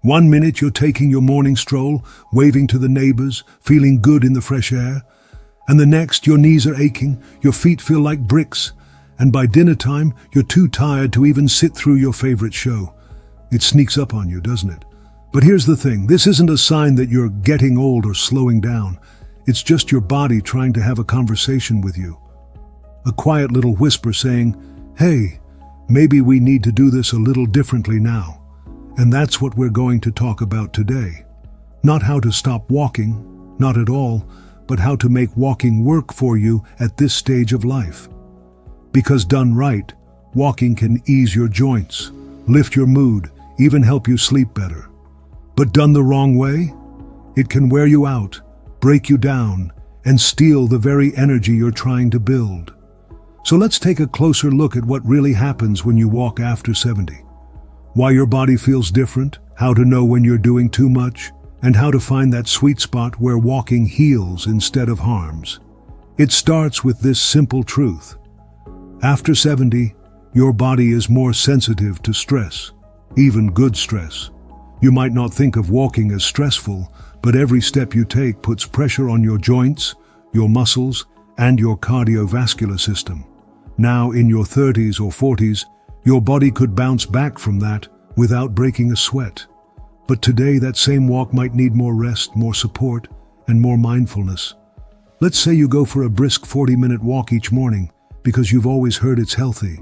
One minute you're taking your morning stroll, waving to the neighbors, feeling good in the fresh air. And the next, your knees are aching, your feet feel like bricks, and by dinner time, you're too tired to even sit through your favorite show. It sneaks up on you, doesn't it? But here's the thing, this isn't a sign that you're getting old or slowing down. It's just your body trying to have a conversation with you. A quiet little whisper saying, "Hey, maybe we need to do this a little differently now." And that's what we're going to talk about today. Not how to stop walking, not at all, but how to make walking work for you at this stage of life. Because done right, walking can ease your joints, lift your mood, even help you sleep better. But done the wrong way, it can wear you out, break you down, and steal the very energy you're trying to build. So let's take a closer look at what really happens when you walk after 70. Why your body feels different, how to know when you're doing too much, and how to find that sweet spot where walking heals instead of harms. It starts with this simple truth. After 70, your body is more sensitive to stress, even good stress. You might not think of walking as stressful, but every step you take puts pressure on your joints, your muscles, and your cardiovascular system. Now, in your 30s or 40s, your body could bounce back from that without breaking a sweat. But today, that same walk might need more rest, more support, and more mindfulness. Let's say you go for a brisk 40-minute walk each morning because you've always heard it's healthy.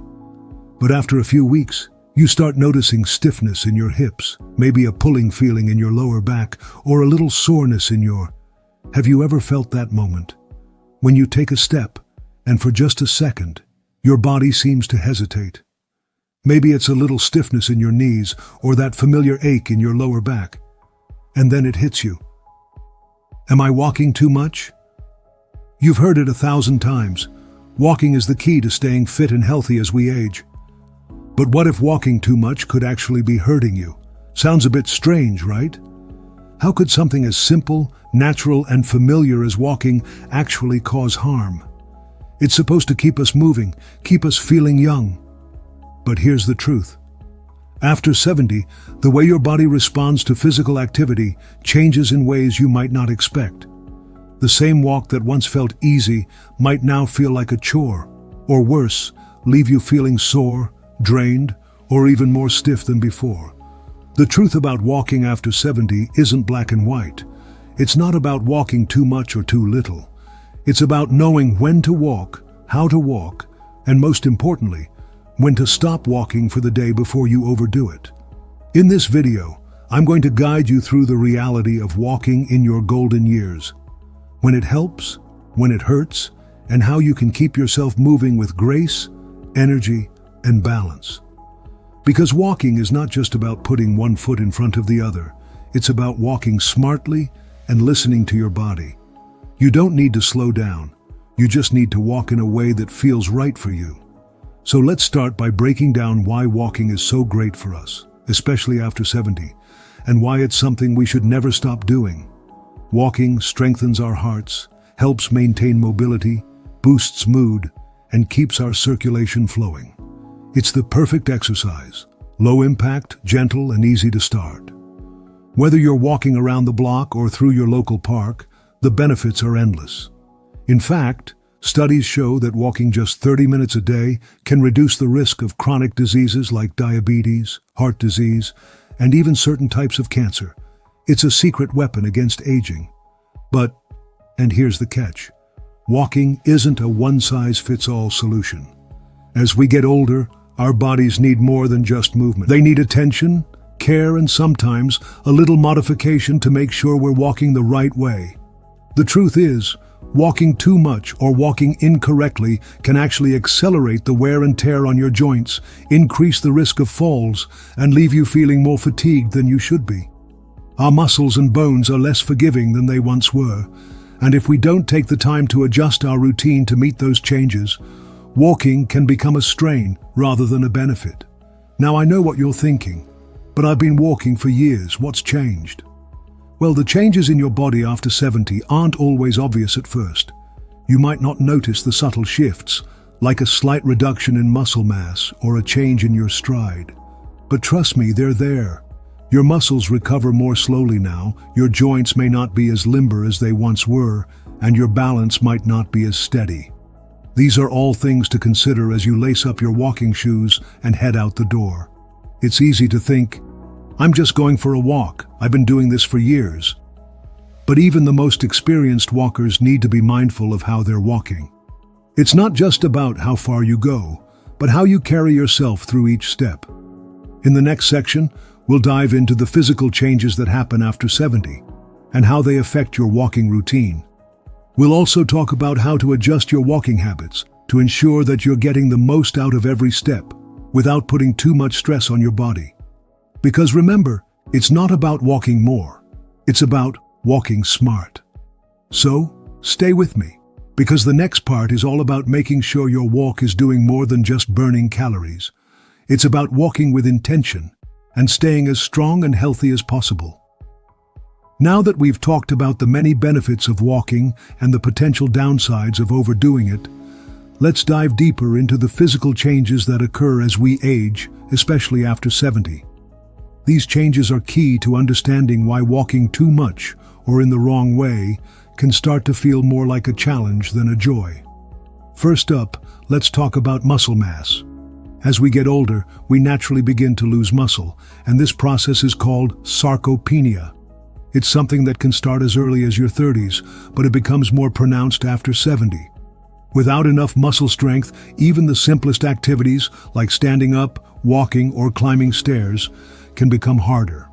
But after a few weeks, you start noticing stiffness in your hips, maybe a pulling feeling in your lower back, or a little soreness in your... Have you ever felt that moment? When you take a step, and for just a second, your body seems to hesitate. Maybe it's a little stiffness in your knees or that familiar ache in your lower back. And then it hits you. Am I walking too much? You've heard it 1,000 times. Walking is the key to staying fit and healthy as we age. But what if walking too much could actually be hurting you? Sounds a bit strange, right? How could something as simple, natural, and familiar as walking actually cause harm? It's supposed to keep us moving, keep us feeling young. But here's the truth. After 70, the way your body responds to physical activity changes in ways you might not expect. The same walk that once felt easy might now feel like a chore, or worse, leave you feeling sore, drained, or even more stiff than before. The truth about walking after 70 isn't black and white. It's not about walking too much or too little. It's about knowing when to walk, how to walk, and most importantly, when to stop walking for the day before you overdo it. In this video, I'm going to guide you through the reality of walking in your golden years. When it helps, when it hurts, and how you can keep yourself moving with grace, energy, and balance. Because walking is not just about putting one foot in front of the other. It's about walking smartly and listening to your body. You don't need to slow down. You just need to walk in a way that feels right for you. So let's start by breaking down why walking is so great for us, especially after 70, and why it's something we should never stop doing. Walking strengthens our hearts, helps maintain mobility, boosts mood, and keeps our circulation flowing. It's the perfect exercise, low impact, gentle, and easy to start. Whether you're walking around the block or through your local park, the benefits are endless. In fact, studies show that walking just 30 minutes a day can reduce the risk of chronic diseases like diabetes, heart disease, and even certain types of cancer. It's a secret weapon against aging. But, and here's the catch, walking isn't a one-size-fits-all solution. As we get older, our bodies need more than just movement. They need attention, care, and sometimes a little modification to make sure we're walking the right way. The truth is, walking too much or walking incorrectly can actually accelerate the wear and tear on your joints, increase the risk of falls, and leave you feeling more fatigued than you should be. Our muscles and bones are less forgiving than they once were, and if we don't take the time to adjust our routine to meet those changes, walking can become a strain rather than a benefit. Now I know what you're thinking, but I've been walking for years. What's changed? Well, the changes in your body after 70 aren't always obvious at first. You might not notice the subtle shifts, like a slight reduction in muscle mass or a change in your stride. But trust me, they're there. Your muscles recover more slowly now, your joints may not be as limber as they once were, and your balance might not be as steady. These are all things to consider as you lace up your walking shoes and head out the door. It's easy to think, I'm just going for a walk, I've been doing this for years. But even the most experienced walkers need to be mindful of how they're walking. It's not just about how far you go, but how you carry yourself through each step. In the next section, we'll dive into the physical changes that happen after 70 and how they affect your walking routine. We'll also talk about how to adjust your walking habits to ensure that you're getting the most out of every step without putting too much stress on your body. Because remember, it's not about walking more, it's about walking smart. So, stay with me, because the next part is all about making sure your walk is doing more than just burning calories. It's about walking with intention and staying as strong and healthy as possible. Now that we've talked about the many benefits of walking and the potential downsides of overdoing it, let's dive deeper into the physical changes that occur as we age, especially after 70. These changes are key to understanding why walking too much or in the wrong way can start to feel more like a challenge than a joy. First up, let's talk about muscle mass. As we get older, we naturally begin to lose muscle, and this process is called sarcopenia. It's something that can start as early as your 30s, but it becomes more pronounced after 70. Without enough muscle strength, even the simplest activities, like standing up, walking, or climbing stairs, can become harder.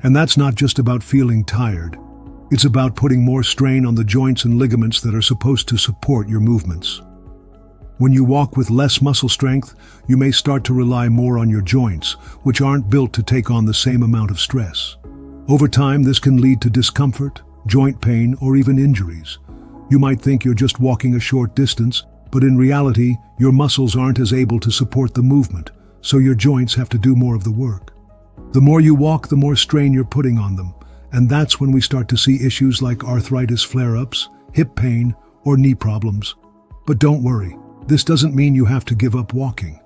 And that's not just about feeling tired. It's about putting more strain on the joints and ligaments that are supposed to support your movements. When you walk with less muscle strength, you may start to rely more on your joints, which aren't built to take on the same amount of stress. Over time, this can lead to discomfort, joint pain, or even injuries. You might think you're just walking a short distance, but in reality, your muscles aren't as able to support the movement, so your joints have to do more of the work. The more you walk, the more strain you're putting on them, and that's when we start to see issues like arthritis flare-ups, hip pain, or knee problems. But don't worry, this doesn't mean you have to give up walking.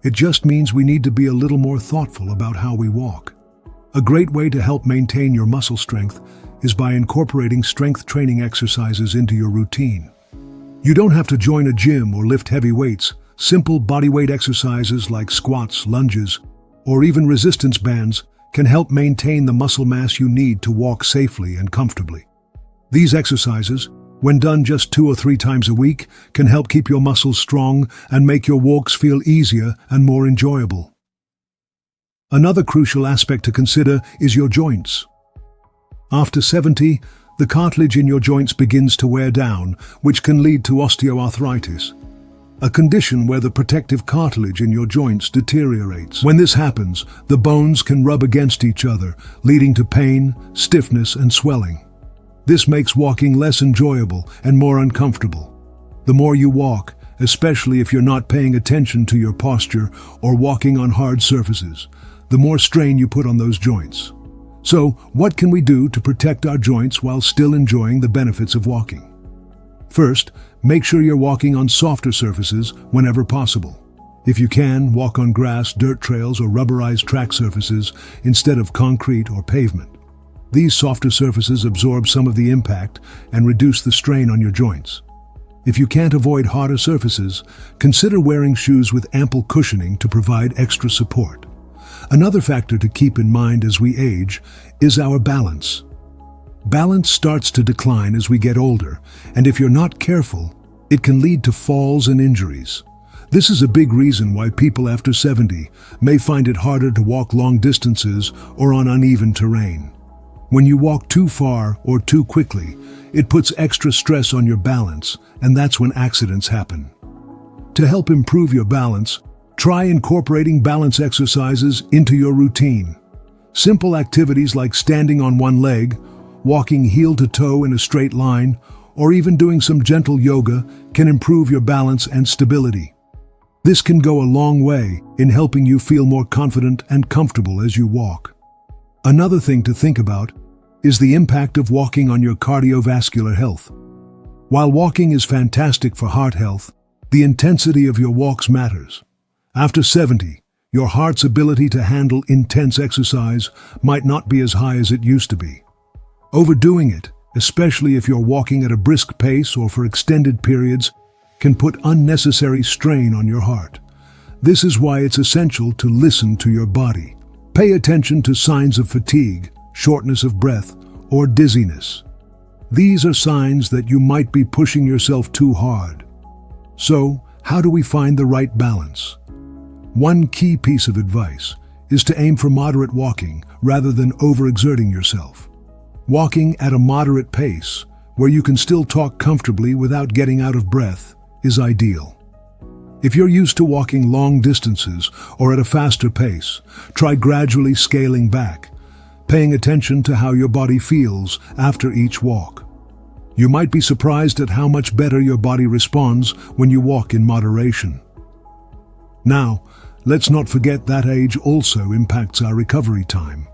It just means we need to be a little more thoughtful about how we walk. A great way to help maintain your muscle strength is by incorporating strength training exercises into your routine. You don't have to join a gym or lift heavy weights. Simple bodyweight exercises like squats, lunges, or even resistance bands can help maintain the muscle mass you need to walk safely and comfortably. These exercises, when done just 2 or 3 times a week, can help keep your muscles strong and make your walks feel easier and more enjoyable. Another crucial aspect to consider is your joints. After 70, the cartilage in your joints begins to wear down, which can lead to osteoarthritis, a condition where the protective cartilage in your joints deteriorates. When this happens, the bones can rub against each other, leading to pain, stiffness, and swelling. This makes walking less enjoyable and more uncomfortable. The more you walk, especially if you're not paying attention to your posture or walking on hard surfaces, the more strain you put on those joints. So, what can we do to protect our joints while still enjoying the benefits of walking? First, make sure you're walking on softer surfaces whenever possible. If you can, walk on grass, dirt trails, or rubberized track surfaces instead of concrete or pavement. These softer surfaces absorb some of the impact and reduce the strain on your joints. If you can't avoid harder surfaces, consider wearing shoes with ample cushioning to provide extra support. Another factor to keep in mind as we age is our balance. Balance starts to decline as we get older, and if you're not careful, it can lead to falls and injuries. This is a big reason why people after 70 may find it harder to walk long distances or on uneven terrain. When you walk too far or too quickly, it puts extra stress on your balance, and that's when accidents happen. To help improve your balance, try incorporating balance exercises into your routine. Simple activities like standing on one leg, walking heel to toe in a straight line, or even doing some gentle yoga can improve your balance and stability. This can go a long way in helping you feel more confident and comfortable as you walk. Another thing to think about is the impact of walking on your cardiovascular health. While walking is fantastic for heart health, the intensity of your walks matters. After 70, Your heart's ability to handle intense exercise might not be as high as it used to be. Overdoing it, especially if you're walking at a brisk pace or for extended periods, can put unnecessary strain on your heart. This is why it's essential to listen to your body. Pay attention to signs of fatigue, shortness of breath, or dizziness. These are signs that you might be pushing yourself too hard. So, how do we find the right balance? One key piece of advice is to aim for moderate walking rather than overexerting yourself. Walking at a moderate pace, where you can still talk comfortably without getting out of breath, is ideal. If you're used to walking long distances or at a faster pace, try gradually scaling back, paying attention to how your body feels after each walk. You might be surprised at how much better your body responds when you walk in moderation. Now, let's not forget that age also impacts our recovery time.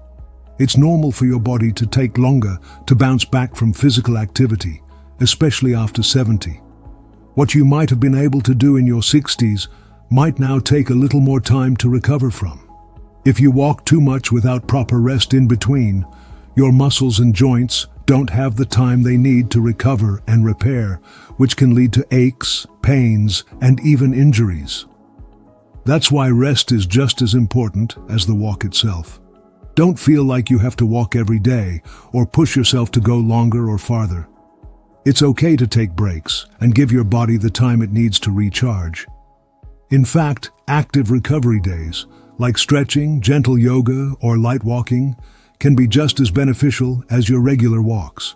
It's normal for your body to take longer to bounce back from physical activity, especially after 70. What you might have been able to do in your 60s might now take a little more time to recover from. If you walk too much without proper rest in between, your muscles and joints don't have the time they need to recover and repair, which can lead to aches, pains, and even injuries. That's why rest is just as important as the walk itself. Don't feel like you have to walk every day or push yourself to go longer or farther. It's okay to take breaks and give your body the time it needs to recharge. In fact, active recovery days, like stretching, gentle yoga, or light walking, can be just as beneficial as your regular walks.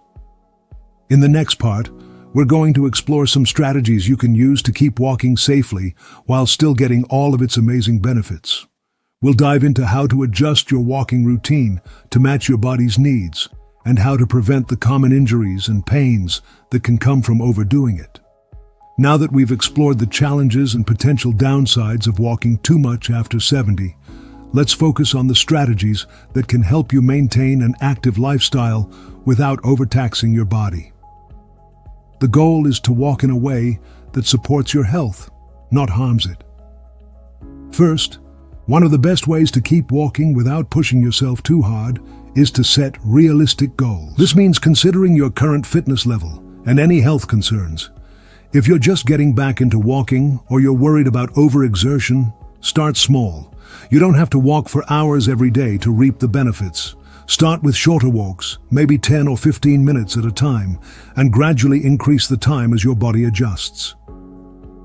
In the next part, we're going to explore some strategies you can use to keep walking safely while still getting all of its amazing benefits. We'll dive into how to adjust your walking routine to match your body's needs, and how to prevent the common injuries and pains that can come from overdoing it. Now that we've explored the challenges and potential downsides of walking too much after 70, let's focus on the strategies that can help you maintain an active lifestyle without overtaxing your body. The goal is to walk in a way that supports your health, not harms it. First, one of the best ways to keep walking without pushing yourself too hard is to set realistic goals. This means considering your current fitness level and any health concerns. If you're just getting back into walking or you're worried about overexertion, start small. You don't have to walk for hours every day to reap the benefits. Start with shorter walks, maybe 10 or 15 minutes at a time, and gradually increase the time as your body adjusts.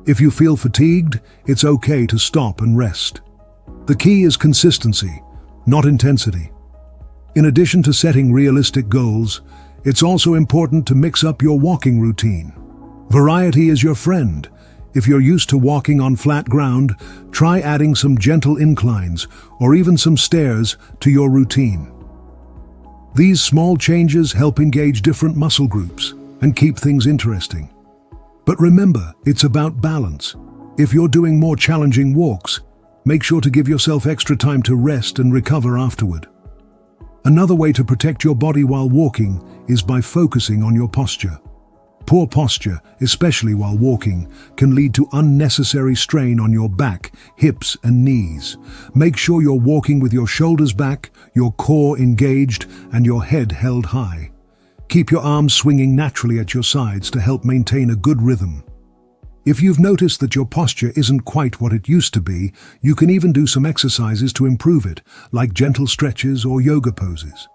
If you feel fatigued, it's okay to stop and rest. The key is consistency, not intensity. In addition to setting realistic goals, it's also important to mix up your walking routine. Variety is your friend. If you're used to walking on flat ground, try adding some gentle inclines or even some stairs to your routine. These small changes help engage different muscle groups and keep things interesting. But remember, it's about balance. If you're doing more challenging walks, make sure to give yourself extra time to rest and recover afterward. Another way to protect your body while walking is by focusing on your posture. Poor posture, especially while walking, can lead to unnecessary strain on your back, hips, and knees. Make sure you're walking with your shoulders back, your core engaged, and your head held high. Keep your arms swinging naturally at your sides to help maintain a good rhythm. If you've noticed that your posture isn't quite what it used to be, you can even do some exercises to improve it, like gentle stretches or yoga poses.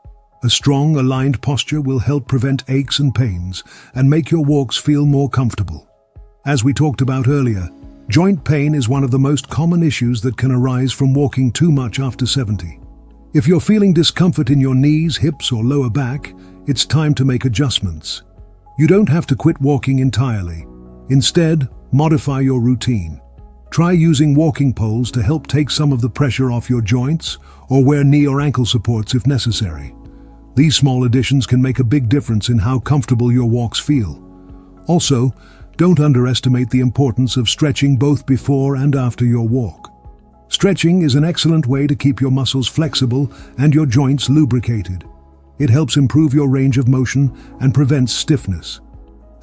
A strong, aligned posture will help prevent aches and pains and make your walks feel more comfortable. As we talked about earlier, joint pain is one of the most common issues that can arise from walking too much after 70. If you're feeling discomfort in your knees, hips, or lower back, it's time to make adjustments. You don't have to quit walking entirely. Instead, modify your routine. Try using walking poles to help take some of the pressure off your joints, or wear knee or ankle supports if necessary. These small additions can make a big difference in how comfortable your walks feel. Also, don't underestimate the importance of stretching both before and after your walk. Stretching is an excellent way to keep your muscles flexible and your joints lubricated. It helps improve your range of motion and prevents stiffness.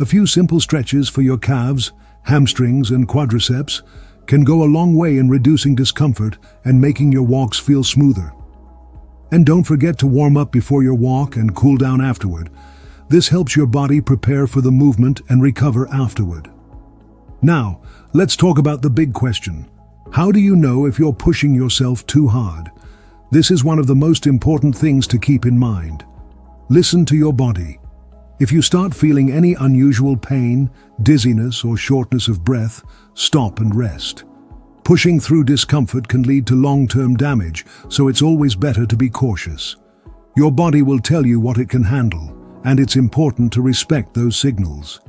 A few simple stretches for your calves, hamstrings, and quadriceps can go a long way in reducing discomfort and making your walks feel smoother. And don't forget to warm up before your walk and cool down afterward. This helps your body prepare for the movement and recover afterward. Now, let's talk about the big question. How do you know if you're pushing yourself too hard? This is one of the most important things to keep in mind. Listen to your body. If you start feeling any unusual pain, dizziness, or shortness of breath, stop and rest. Pushing through discomfort can lead to long-term damage, so it's always better to be cautious. Your body will tell you what it can handle, and it's important to respect those signals.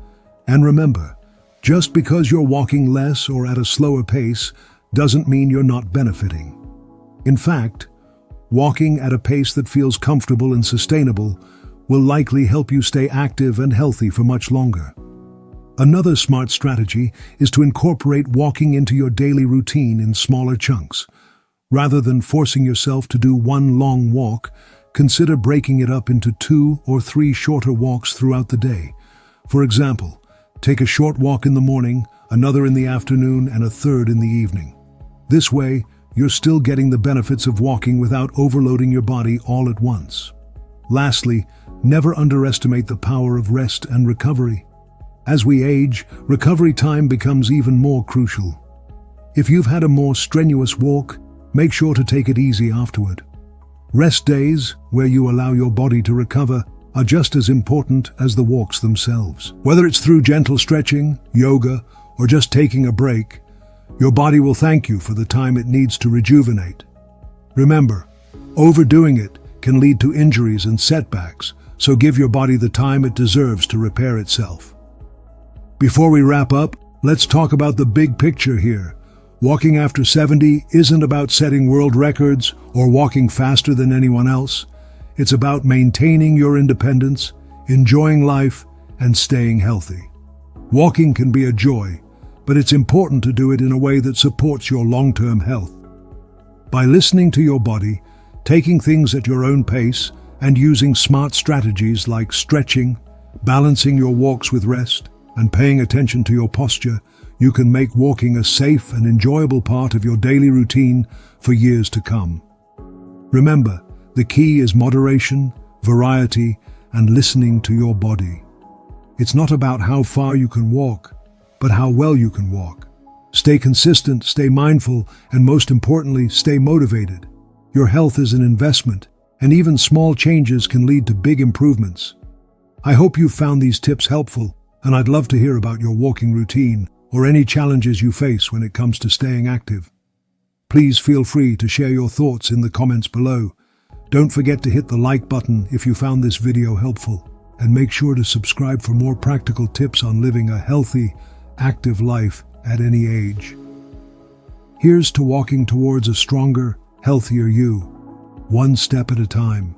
And remember, just because you're walking less or at a slower pace doesn't mean you're not benefiting. In fact, walking at a pace that feels comfortable and sustainable will likely help you stay active and healthy for much longer. Another smart strategy is to incorporate walking into your daily routine in smaller chunks. Rather than forcing yourself to do one long walk, consider breaking it up into 2 or 3 shorter walks throughout the day. For example, take a short walk in the morning, another in the afternoon, and a third in the evening. This way, you're still getting the benefits of walking without overloading your body all at once. Lastly, never underestimate the power of rest and recovery. As we age, recovery time becomes even more crucial. If you've had a more strenuous walk, make sure to take it easy afterward. Rest days, where you allow your body to recover, are just as important as the walks themselves. Whether it's through gentle stretching, yoga, or just taking a break, your body will thank you for the time it needs to rejuvenate. Remember, overdoing it can lead to injuries and setbacks, so give your body the time it deserves to repair itself. Before we wrap up, let's talk about the big picture here. Walking after 70 isn't about setting world records or walking faster than anyone else. It's about maintaining your independence, enjoying life, and staying healthy. Walking can be a joy, but it's important to do it in a way that supports your long-term health. By listening to your body, taking things at your own pace, and using smart strategies like stretching, balancing your walks with rest, and paying attention to your posture, you can make walking a safe and enjoyable part of your daily routine for years to come. Remember, the key is moderation, variety, and listening to your body. It's not about how far you can walk, but how well you can walk. Stay consistent, stay mindful, and most importantly, stay motivated. Your health is an investment, and even small changes can lead to big improvements. I hope you found these tips helpful, and I'd love to hear about your walking routine or any challenges you face when it comes to staying active. Please feel free to share your thoughts in the comments below. Don't forget to hit the like button if you found this video helpful, and make sure to subscribe for more practical tips on living a healthy, active life at any age. Here's to walking towards a stronger, healthier you, one step at a time.